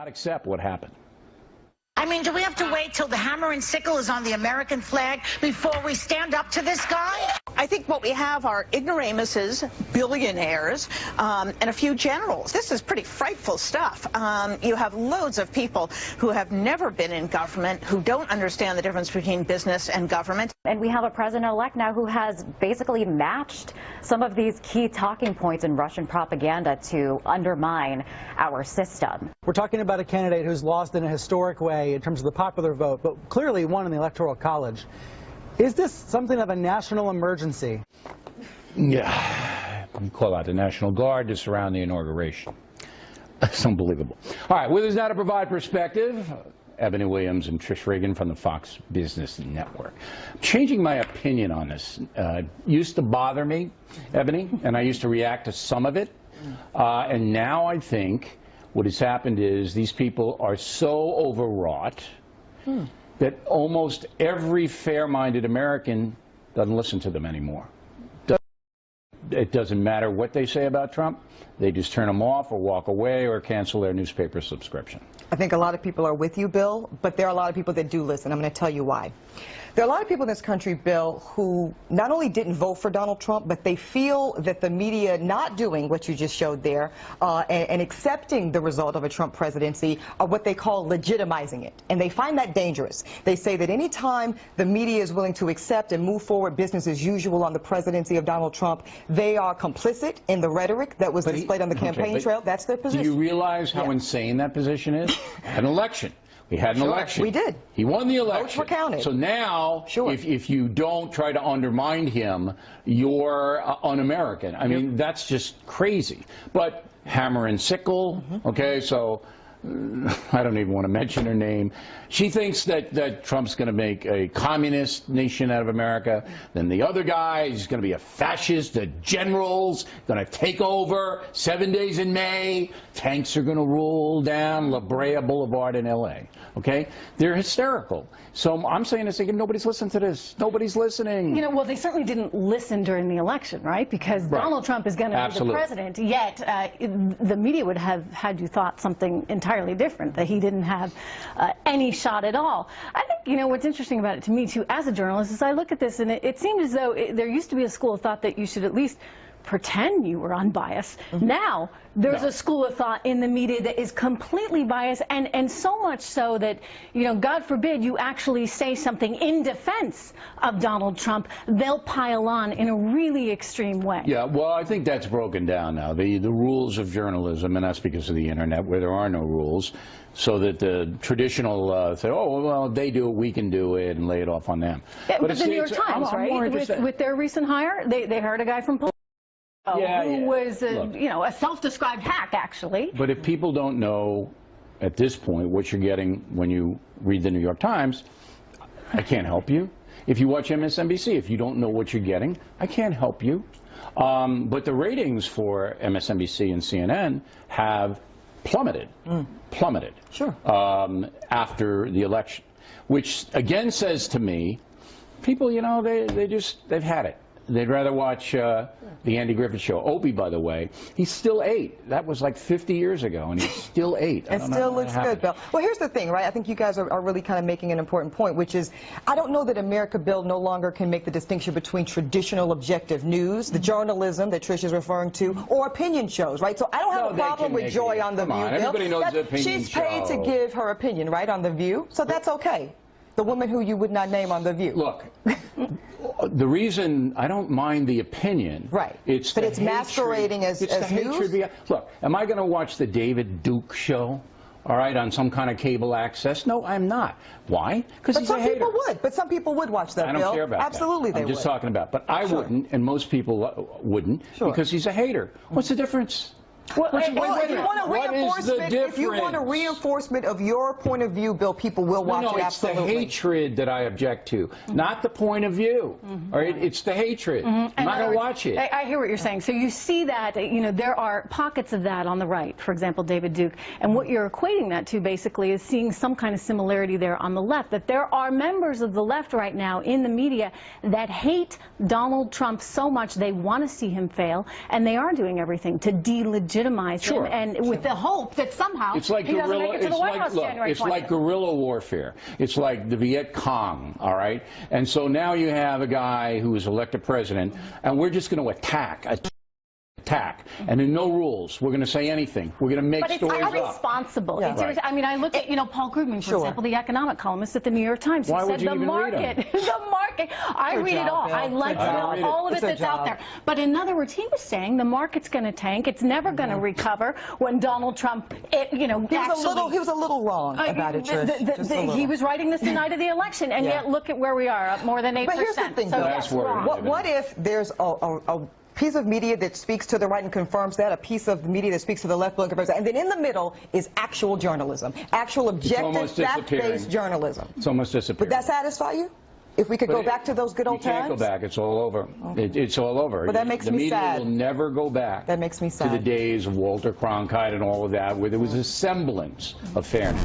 not accept what happened. I mean, do we have to wait till the hammer and sickle is on the American flag before we stand up to this guy? I think what we have are ignoramuses, billionaires, and a few generals. This is pretty frightful stuff. You have loads of people who have never been in government, who don't understand the difference between business and government. And we have a president-elect now who has basically matched some of these key talking points in Russian propaganda to undermine our system. We're talking about a candidate who's lost in a historic way in terms of the popular vote, but clearly won in the Electoral College. Is this something of a national emergency? Yeah, you call out the National Guard to surround the inauguration. It's unbelievable. All right, with us now to provide perspective, Ebony Williams and Trish Regan from the Fox Business Network. Changing my opinion on this. Used to bother me, Ebony, and I used to react to some of it. And now I think what has happened is these people are so overwrought that almost every fair-minded American doesn't listen to them anymore. It doesn't matter what they say about Trump. They just turn them off or walk away or cancel their newspaper subscription. I think a lot of people are with you, Bill, but there are a lot of people that do listen. I'm going to tell you why. There are a lot of people in this country, Bill, who not only didn't vote for Donald Trump, but they feel that the media not doing what you just showed there and accepting the result of a Trump presidency are what they call legitimizing it. And they find that dangerous. They say that any time the media is willing to accept and move forward business as usual on the presidency of Donald Trump, they are complicit in the rhetoric that was displayed on the campaign trail. That's their position. Do you realize how insane that position is? An election. We had an election. We did. He won the election. Votes were counted. So now, if you don't try to undermine him, you're un-American. I mean, that's just crazy. But hammer and sickle, okay, so I don't even want to mention her name. She thinks that Trump's going to make a communist nation out of America. Then the other guy is going to be a fascist. The generals going to take over 7 days in May. Tanks are going to roll down La Brea Boulevard in L.A. Okay? They're hysterical. So I'm saying this again, nobody's listening to this. Nobody's listening. You know, well, they certainly didn't listen during the election, right? Because Donald Trump is going to be the president. Yet the media would have had you thought something entirely different, that he didn't have any shot at all. I think, you know, what's interesting about it to me, too, as a journalist, is I look at this and it seemed as though there used to be a school of thought that you should at least pretend you were unbiased. Now there's a school of thought in the media that is completely biased, and so much so that, you know, God forbid you actually say something in defense of Donald Trump, they'll pile on in a really extreme way. Yeah, well, I think that's broken down now. The rules of journalism, and that's because of the internet where there are no rules, so that the traditional say, oh, well, they do it, we can do it, and lay it off on them. Yeah, but the New York Times, right, with their recent hire, they hired a guy from who was, you know, a self-described hack, actually. But if people don't know at this point what you're getting when you read the New York Times, I can't help you. If you watch MSNBC, if you don't know what you're getting, I can't help you. But the ratings for MSNBC and CNN have plummeted, after the election, which again says to me, people, you know, they've had it. They'd rather watch the Andy Griffith Show. Opie, by the way, he's still 8. That was like 50 years ago, and he's still 8. It still looks good, Bill. Well, here's the thing, right? I think you guys are really kind of making an important point, which is I don't know that America, Bill, no longer can make the distinction between traditional objective news, the journalism that Trish is referring to, or opinion shows, right? So I don't have a problem with Joy on The View, Bill. Everybody knows the opinion She's paid to give her opinion, right, on The View, so that's okay. The woman who you would not name on The View. Look, the reason I don't mind the opinion, right? But it's masquerading as news. Look, am I going to watch the David Duke show? All right, on some kind of cable access? No, I'm not. Why? Because he's a hater. Some people would, but some people would watch that, Bill. I don't care about that. Absolutely, they would. I'm just talking about, but I wouldn't, and most people wouldn't, because he's a hater. What's the difference? Well, if you want a reinforcement of your point of view, Bill, people will watch it, absolutely. It's the hatred that I object to, not the point of view. All right, it's the hatred. I'm not going to watch it. I hear what you're saying. So you see that, you know, there are pockets of that on the right, for example, David Duke, and what you're equating that to basically is seeing some kind of similarity there on the left, that there are members of the left right now in the media that hate Donald Trump so much they want to see him fail, and they are doing everything to delegitimize legitimize Sure. him, and with the hope that somehow It's like he doesn't make it to the White House January 20th. It's like guerrilla warfare. It's like the Viet Cong, all right? And so now you have a guy who is elected president, and we're just going to attack, and in no rules. We're going to say anything. We're going to make stories up. But it's irresponsible. Yeah. It's I mean, I look at, Paul Krugman, for example, the economic columnist at the New York Times, who Why said would you the even market, read him? the market. I read it all. Bill. I like to know all of it that's out there. But in other words, he was saying the market's going to tank. It's never going to recover when Donald Trump, he was a little wrong about it, Trish. He was writing this the night of the election, and yet look at where we are, up more than 8%. But here's the thing, so that's wrong. What if there's a piece of media that speaks to the right and confirms that, a piece of media that speaks to the left and confirms that, and then in the middle is actual journalism, actual objective, fact-based journalism. It's almost disappearing. Would that satisfy you? If we could go back to those good old times? You can't go back. It's all over. It's all over. But that makes me sad. The media will never go back. That makes me sad. To the days of Walter Cronkite and all of that, where there was a semblance of fairness.